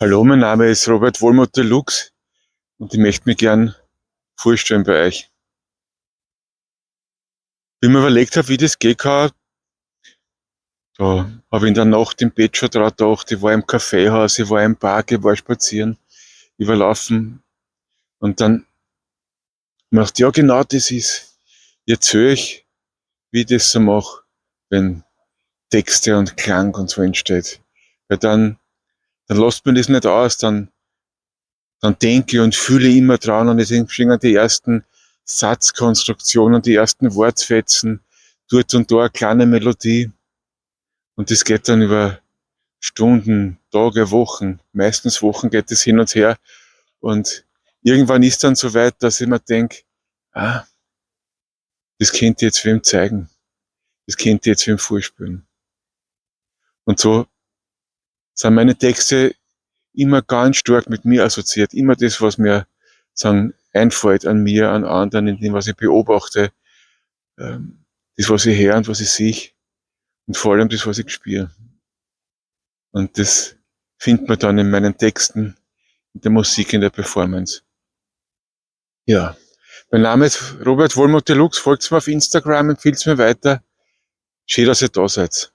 Hallo, mein Name ist Robert Wohlmuth Deluxe und ich möchte mich gern vorstellen bei euch. Wie ich mir überlegt habe, wie das gehen kann, da habe ich in der Nacht im Bett schon dran gedacht, ich war im Kaffeehaus, ich war im Park, ich war spazieren, ich war laufen und dann macht ja genau das ist. Jetzt höre ich, wie ich das so mache, wenn Texte und Klang und so entsteht. Weil dann lässt man das nicht aus, dann denke ich und fühle ich immer dran und es entstehen die ersten Satzkonstruktionen, die ersten Wortfetzen, dort und da eine kleine Melodie und das geht dann über Stunden, Tage, Wochen, meistens Wochen geht es hin und her und irgendwann ist dann so weit, dass ich mir denke, ah, das könnte ich jetzt wem zeigen, das könnte ich jetzt wem vorspielen. Und so sind meine Texte immer ganz stark mit mir assoziiert, immer das, was mir sagen, einfällt an mir, an anderen, in dem, was ich beobachte, das, was ich höre und was ich sehe und vor allem das, was ich spüre. Und das findet man dann in meinen Texten, in der Musik, in der Performance. Ja, mein Name ist Robert Wohlmuth Deluxe, folgt mir auf Instagram, empfiehlt mir weiter. Schön, dass ihr da seid.